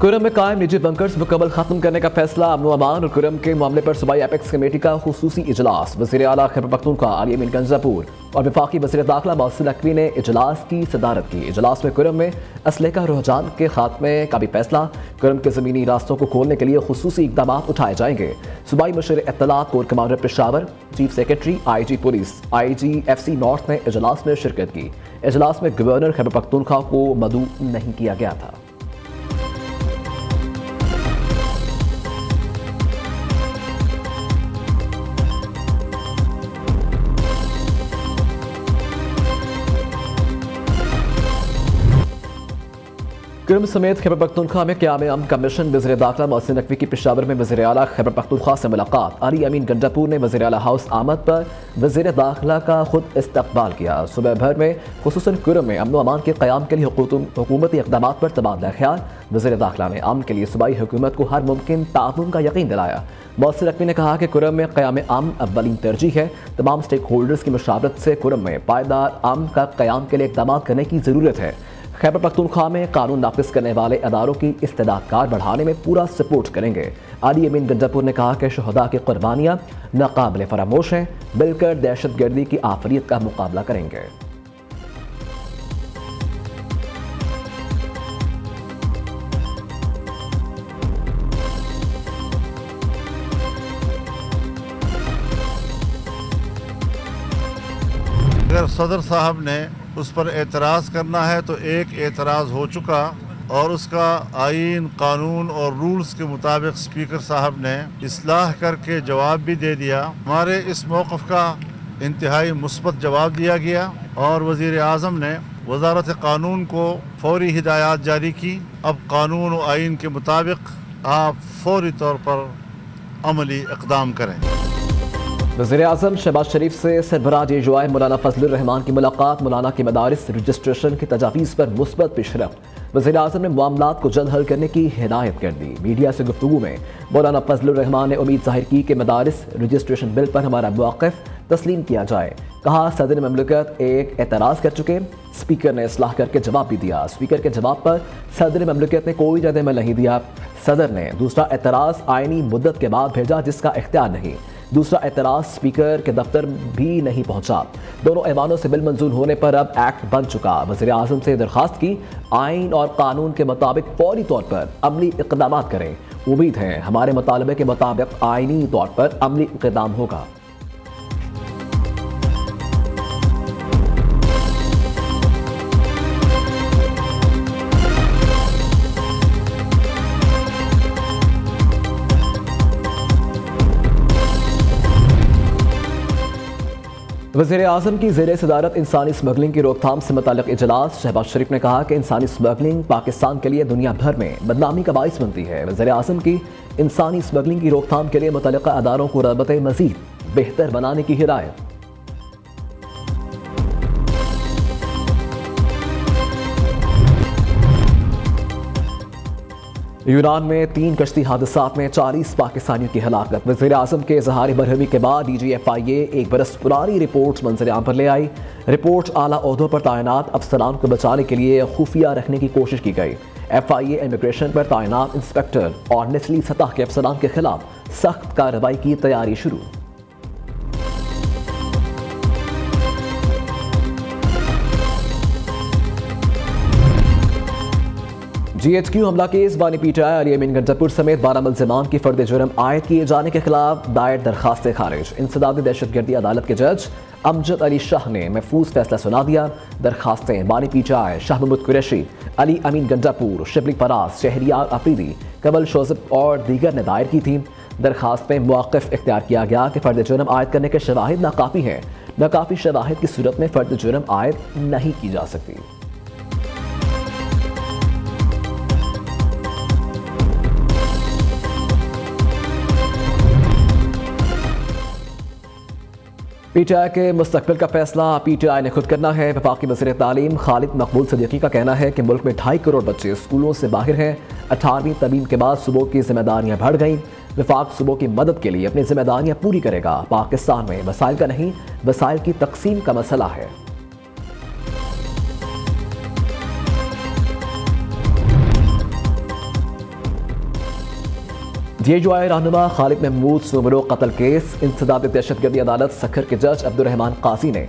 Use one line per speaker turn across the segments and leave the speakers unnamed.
कुरम में कायम निजी बंकर्स मुकम्मल खत्म करने का फैसला। अमन अमान और कुरम के मामले पर सूबाई एपेक्स कमेटी का खुसूसी इजलास। वज़ीर आला खैबर पख्तूनख्वा अली अमीन गंजापुर और वफाकी वज़ीर दाखिला मोहसिन नकवी ने इजलास की सदारत की। इजलास में कुरम में असले का रुझान के खात्मे का भी फैसला। कुरम के ज़मीनी रास्तों को खोलने के लिए खुसूसी इकदाम उठाए जाएंगे। सूबाई मशीर इत्तलात corps commander Peshawar, chief secretary IG police, IG FC north ने इजलास में शिरकत की। इजलास में गवर्नर खैबर पख्तूनख्वा को मदऊ नहीं किया गया था। कुरम समेत खैबर पख्तूनख्वा में क़याम अमन का मिशन। वज़ीर दाखिला मोहसिन नकवी की पेशावर में वज़ीर आला खैबर पख्तूनख्वा से मुलाकात। अली अमीन गंजापुर ने वज़ीर आला हाउस आमद पर वज़ीर दाखिला का खुद इस्तकबाल किया। सुबह भर में खुसूसन कुरम में अमन अमान के क़याम के लिए हुकूमती इक़दामात पर तबादला ख्याल। वज़ीर दाखिला ने अमन के लिए सूबाई हुकूमत को हर मुमकिन ताउन का यकीन दिलाया। मोहसिन नकवी ने कहा कि कुरम में क़याम अमन अव्वलीन तरजीह है। तमाम स्टेक होल्डर्स की मुशावरत से कुरम में पायदार अमन का क़याम के लिए इक़दाम करने की ज़रूरत है। खैबर पख्तूनख्वा में कानून नाफिज करने वाले अदारों की इस्तेदादकार बढ़ाने में पूरा सपोर्ट करेंगे। अली अमीन गंजापुर ने कहा कि शहदा की कुर्बानियाँ नाकाबिल फरामोश हैं। मिलकर दहशत गर्दी की आफरियत का मुकाबला करेंगे।
अगर सदर साहब ने उस पर एतराज़ करना है तो एक एतराज़ हो चुका और उसका आईन, कानून और रूल्स के मुताबिक स्पीकर साहब ने इस्लाह करके जवाब भी दे दिया। हमारे इस मौक़िफ़ का इंतहाई मुस्बत जवाब दिया गया और वज़ीर आज़म ने वज़ारत कानून को फौरी हिदायत जारी की। अब कानून और आईन के मुताबिक आप फौरी तौर पर अमली इक़दाम करें।
वज़ीर आज़म शहबाज शरीफ से सरबराह JUI मौलाना फजलुर रहमान की मुलाकात। मौलाना की मदारिस रजिस्ट्रेशन की तजावीज़ पर मुस्बत पेशरफ्त। वज़ीर आज़म ने मामलात को जल्द हल करने की हिदायत कर दी। मीडिया से गुफ्तगू में मौलाना फजलुर रहमान ने उम्मीद जाहिर की कि मदारिस रजिस्ट्रेशन बिल पर हमारा मौक़िफ़ तस्लीम किया जाए। कहा सदर ममलकत एक एतराज़ कर चुके। स्पीकर ने इस्लाह करके जवाब भी दिया। स्पीकर के जवाब पर सदर ममलकत ने कोई रद्द-ए-अमल नहीं दिया। सदर ने दूसरा एतराज़ आइनी मुद्दत के बाद भेजा जिसका इख्तियार नहीं। दूसरा एतराज़ स्पीकर के दफ्तर भी नहीं पहुंचा। दोनों ऐवानों से बिल मंजूर होने पर अब एक्ट बन चुका। वज़ीर आज़म से दरख्वास्त की आइन और कानून के मुताबिक फौरी तौर पर अमली इक़दाम करें। उम्मीद है हमारे मुतालबे के मुताबिक आइनी तौर पर अमली इक़दाम होगा। वज़ीर आज़म की ज़ेरे सदारत इंसानी स्मगलिंग की रोकथाम से मुताल्लिक़ इजलास। शहबाज शरीफ ने कहा कि इंसानी स्मगलिंग पाकिस्तान के लिए दुनिया भर में बदनामी का बाइस बनती है। वज़ीर आज़म की इंसानी स्मगलिंग की रोकथाम के लिए मुतल्लिक़ा अदारों को रबते मज़ीद बेहतर बनाने की हिदायत। यूनान में 3 कश्ती हादसात में 40 पाकिस्तानियों की हलाकत। वज़ीर आज़म के इज़हार बरहमी के बाद DG FIA एक बरस पुरानी रिपोर्ट मंजर-ए-आम पर ले आई। रिपोर्ट आला ओहदों पर तैनात अफसरान को बचाने के लिए खुफिया रखने की कोशिश की गई। FIA इमिग्रेशन पर तैनात इंस्पेक्टर और निचली सतह के अफसरान के खिलाफ सख्त कार्रवाई की तैयारी शुरू। GHQ हमला केस बानी PTI अली अमीन गंजापुर समेत 12 मुल्ज़िमान की फर्द जुर्म आयद किए जाने के खिलाफ दायर दरखास्तें खारिज। इंसदादी दहशतगर्दी अदालत के जज अमजद अली शाह ने महफूज फैसला सुना दिया। दरखास्तें बानी PTI शाह महमूद कुरैशी, अली अमीन गंजापुर, शिबली परास, शहरियार अफरीदी, कमल शोज़ब और दीगर ने दायर की थी। दरखास्त में मौक़िफ़ इख्तियार किया गया कि फ़र्द जुर्म आयद करने के शवाहिद नाकाफ़ी हैं। नाकाफ़ी शवाहिद की सूरत में फ़र्द जुर्म आयद नहीं की जा सकती। PTI के मुस्तकबिल का फैसला PTI ने खुद करना है। वफाकी वज़ीर तालीम खालिद मकबूल सदीकी का कहना है कि मुल्क में 2.5 करोड़ बच्चे स्कूलों से बाहर हैं। 18वीं तमीम के बाद सूबों की जिम्मेदारियां बढ़ गईं। वफाक सूबों की मदद के लिए अपनी जिम्मेदारियां पूरी करेगा। पाकिस्तान में वसाइल का नहीं, वसाइल की तकसीम का मसला है। DJI रहनुमा खालिद महमूद सुमरो कत्ल केस इंसदाद दहशतगर्दी अदालत सखर के जज अब्दुर्रहमान काजी ने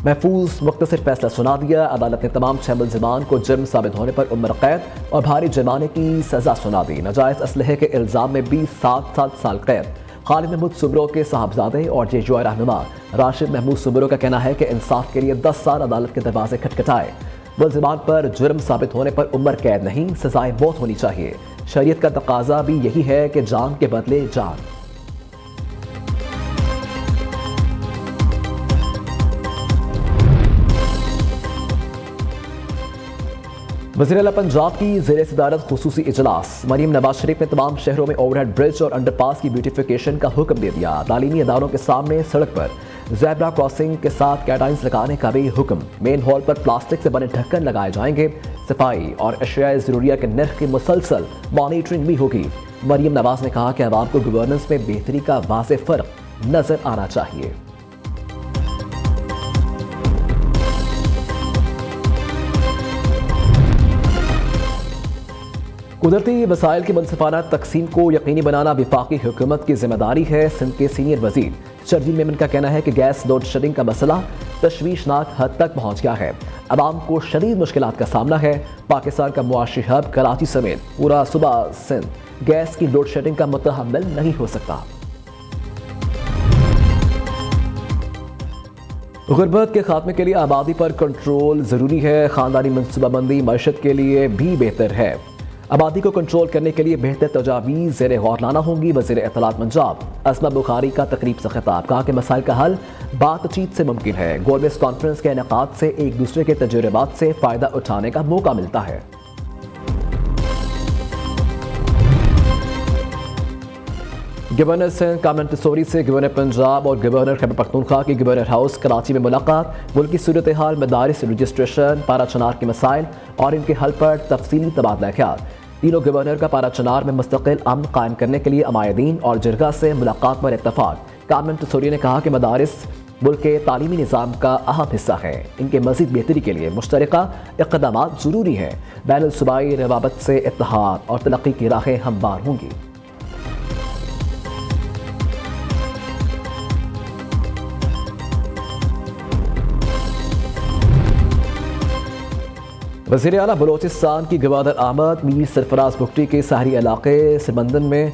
महफूज मुख्तसर फैसला सुना दिया। अदालत ने तमाम 6 मुलजिमान को जुर्म साबित होने पर उम्र कैद और भारी जुर्माने की सजा सुना दी। नाजायज असलहे के इल्जाम में भी 7 साल कैद। खालिद महमूद सुमरो के साहबजादे और DJI रहनुमा राशिद महमूद सुमरो का कहना है कि इंसाफ के लिए 10 साल अदालत के दरवाजे खटखटाए। मुलजिमान पर जुर्म साबित होने पर उम्र कैद नहीं, सजाए मौत होनी चाहिए। शरीयत का तकाजा भी यही है कि जान के बदले जान। वज़ीर आला पंजाब की ज़ेरे सदारत खुसूसी इजलास। मरीम नवाज शरीफ ने तमाम शहरों में ओवरहेड ब्रिज और अंडरपास की ब्यूटिफिकेशन का हुक्म दे दिया। तालीमी इदारों के सामने सड़क पर ज़ेब्रा क्रॉसिंग के साथ कैटाइंस लगाने का भी हुक्म। मेन हॉल पर प्लास्टिक से बने ढक्कन लगाए जाएंगे। सफाई और अशियाए ज़रूरिया के नर्ख की मुसलसल मॉनिटरिंग भी होगी। मरीम नवाज ने कहा कि अवाम को गवर्नेंस में बेहतरी का वाज़ेह फ़र्क नजर आना चाहिए। कुदरती वसाइल की मुनसिफाना तकसीम को यकीनी बनाना विफाकी हुकूमत की जिम्मेदारी है। सिंध के सीनियर वजीर शर्जील मेमन का कहना है कि गैस लोड शेडिंग का मसला तशवीशनाक हद तक पहुँच गया है। अवाम को शदीद मुश्किलात का सामना है। पाकिस्तान का मुआशी हब कराची समेत पूरा सूबा सिंध गैस की लोड शेडिंग का मुतहम्मिल नहीं हो सकता। गुर्बत के खात्मे के लिए आबादी पर कंट्रोल ज़रूरी है। ख़ानदानी मनसूबाबंदी मईशत के लिए भी बेहतर है। आबादी को कंट्रोल करने के लिए बेहतर तजावीज़ ज़ेरे गौर लाना होंगी। वज़ीर इत्तलात पंजाब असमा बुखारी का तकरीब से खिताब। कहा कि मसाइल का हल बातचीत से मुमकिन है। गोल बेस कॉन्फ्रेंस के इनेकाद से एक दूसरे के तजुर्बात से फ़ायदा उठाने का मौका मिलता है। गवर्नर सिंध कामन तसोरी से गवर्नर पंजाब और गवर्नर खैबर पख्तूनख्वा की गवर्नर हाउस कराची में मुलाकात। मुल्क की सूरत हाल, मदारिस रजिस्ट्रेशन, पारा चनार के मसाइल और इनके हल पर तफसीली तबादला ख्याल। तीनों गवर्नर का पारा चनार में मुस्तकिल अमन कायम करने के लिए अमायदीन और जिरगा से मुलाकात पर इत्तफाक। कामन तसोरी ने कहा कि मदारिस मुल्क के तालीमी निज़ाम का अहम हिस्सा है। इनके मज़ीद बेहतरी के लिए मुश्तरका इक़दामात ज़रूरी हैं। बैनुल सूबाई रवाबत से इत्तेहाद और तरक्की की राहें हमवार होंगी। वज़ीर आला बलोचिस्तान की गवर्नर आमद मीर सरफराज बुगटी के साहरी इलाके सिमंदन में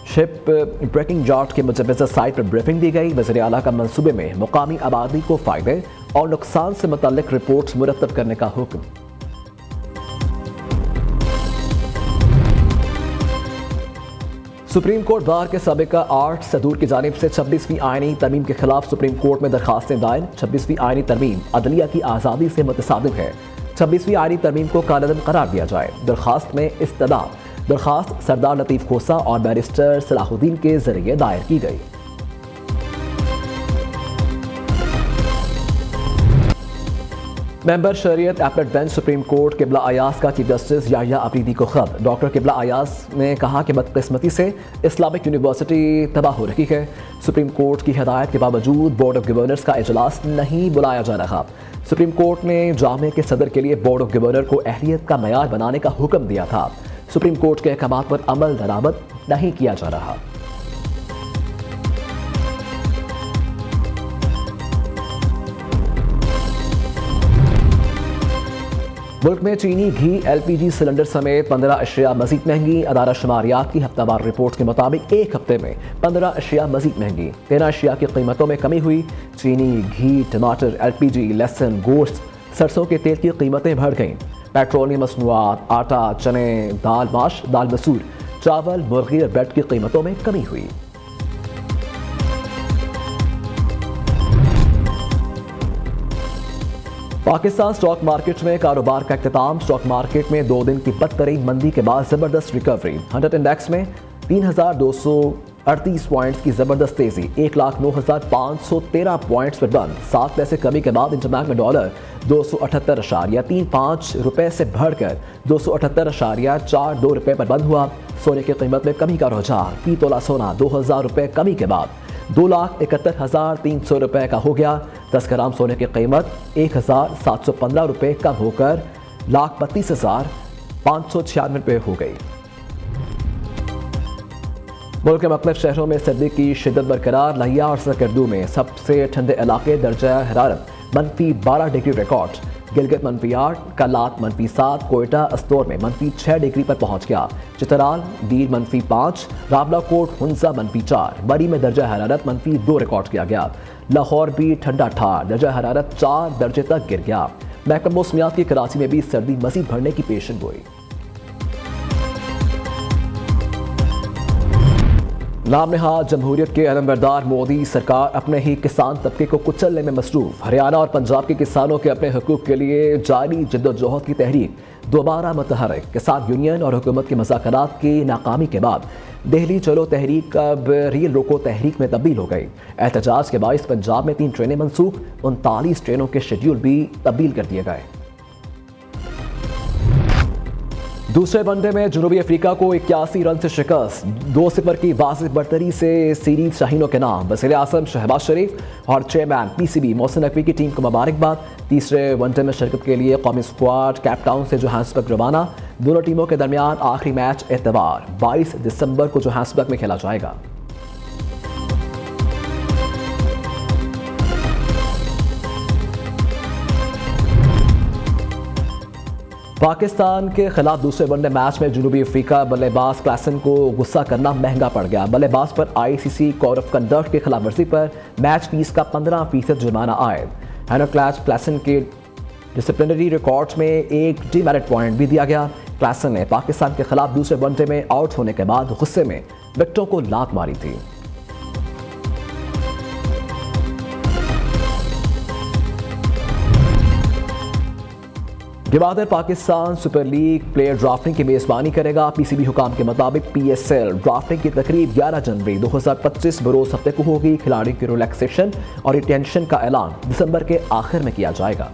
शिप ब्रेकिंग यार्ड के मुजवज़ा साइट पर ब्रीफिंग दी गई। वज़ीर आला का मंसूबे में मुकामी आबादी को फ़ायदे और नुकसान से मुतल्लिक़ रिपोर्ट्स मुरतब करने का हुक्म। सुप्रीम कोर्ट बार के साबिका 8 सदूर की जानिब से 26वीं आईनी तरमीम के खिलाफ सुप्रीम कोर्ट में दरखास्तें दायर। 26वीं आईनी तरमीम अदलिया की आज़ादी से मुतसादिम है। 26वीं आईनी तरमीम को कालअदम करार दिया जाए। दरखास्त में इस्तदाद दरखास्त सरदार लतीफ़ खोसा और बैरिस्टर सलाहुद्दीन के जरिए दायर की गई। मेंबर शरीयत एपलेट बेंच सुप्रीम कोर्ट किबला अयाज का चीफ जस्टिस याहिया अफरीदी को खत। डॉक्टर किबला अयाज ने कहा कि बदकिस्मती से इस्लामिक यूनिवर्सिटी तबाह हो रही है। सुप्रीम कोर्ट की हिदायत के बावजूद बोर्ड ऑफ गवर्नर्स का इजलास नहीं बुलाया जा रहा। सुप्रीम कोर्ट ने जामे के सदर के लिए बोर्ड ऑफ गवर्नर को अहलियत का मयार बनाने का हुक्म दिया था। सुप्रीम कोर्ट के अहकामात पर अमल दरामद नहीं किया जा रहा। मुल्क में चीनी घी LPG सिलेंडर समेत 15 अशिया मजीद महंगी। अदारा शुमारियात की हफ्तावार रिपोर्ट के मुताबिक एक हफ्ते में 15 अशिया मजीद महंगी। 13 अशिया की कीमतों में कमी हुई। चीनी, घी, टमाटर, LPG, लहसुन, गोश्त, सरसों के तेल की कीमतें बढ़ गईं। पेट्रोलियम मसनूआत, आटा, चने, दाल माश, दाल मसूर, चावल, मुर्गी और ब्रेड की कीमतों में कमी हुई। पाकिस्तान स्टॉक मार्केट में कारोबार का इख्तिताम। स्टॉक मार्केट में 2 दिन की बदतरीन मंदी के बाद जबरदस्त रिकवरी। 100 इंडेक्स में 3238 पॉइंट्स की जबरदस्त तेजी। 1,09,513 पॉइंट्स पर बंद। 7 पैसे कमी के बाद इंटरबैंक में डॉलर 278.35 रुपए से बढ़कर 278.42 रुपए पर बंद हुआ। सोने की कीमत में कमी का रुझान। फी तोला सोना 2000 रुपए कमी के बाद 2,71,300 रुपए का हो गया। 10 ग्राम सोने की कीमत 1,715 रुपए कम होकर 1,32,596 रुपए हो गई। मुल्क के मुख्तलिफ शहरों में सर्दी की शिद्दत बरकरार। लहिया और सकरदू में सबसे ठंडे इलाके दर्जा हरारत -12 डिग्री रिकॉर्ड। गिलगित -8, कलात -7, कोयटा अस्तोर में -6 डिग्री पर पहुंच गया। चितराल डीर -5, रावलाकोट हुंजा -4, बरी में दर्जा हरारत -2 रिकॉर्ड किया गया। लाहौर भी ठंडा ठार, दर्जा हरारत 4 दर्जे तक गिर गया। महकमा मौसमियात की कराची में भी सर्दी मजीद बढ़ने की पेशन गोई। नाम नहाद जमहूरियत के अलमबरदार मोदी सरकार अपने ही किसान तबके को कुचलने में मसरूफ। हरियाणा और पंजाब के किसानों के अपने हकूक के लिए जारी जद्दोजहद की तहरीक दोबारा मुतहर्रिक। किसान यूनियन और हुकूमत की मुज़ाकरात की नाकामी के बाद दिल्ली चलो तहरीक अब रील रोको तहरीक में तब्दील हो गई। एहतजाज के बायस पंजाब में 3 ट्रेनें मनसूख, 39 ट्रेनों के शेड्यूल भी तब्दील कर दिए गए। दूसरे वनडे में जनूबी अफ्रीका को 81 रन से शिकस्त। 2-0 की वाज़िह बढ़तरी से सीरीज शाहीनों के नाम। वज़ीर आज़म शहबाज शरीफ और चेयरमैन PCB मोहसिन नकवी की टीम को मुबारकबाद। तीसरे वनडे में शिरकत के लिए कौमी स्क्वाड केप टाउन से जोहान्सबर्ग रवाना। दोनों टीमों के दरमियान आखिरी मैच एतवार 22 दिसंबर को जोहान्सबर्ग में खेला जाएगा। पाकिस्तान के खिलाफ दूसरे वनडे मैच में जनूबी अफ्रीका बल्लेबाज क्लासन को गुस्सा करना महंगा पड़ गया। बल्लेबाज पर ICC कोड ऑफ कंडक्ट की खिलाफ वर्जी पर मैच फीस का 15% जुर्माना आयद। हैनोक्लैच क्लासन के डिसिप्लिनरी रिकॉर्ड्स में एक डीमेरिट पॉइंट भी दिया गया। क्लासन ने पाकिस्तान के खिलाफ दूसरे वनडे में आउट होने के बाद गुस्से में विकेटों को लात मारी थी। Gwadar Pakistan super league player drafting की मेज़बानी करेगा। PCB हुकाम के मुताबिक PSL ड्राफ्टिंग की तकरीब 11 जनवरी 2025 बरोज़ हफ्ते को होगी। खिलाड़ियों की रिलैक्सेशन और रिटेंशन का ऐलान दिसंबर के आखिर में किया जाएगा।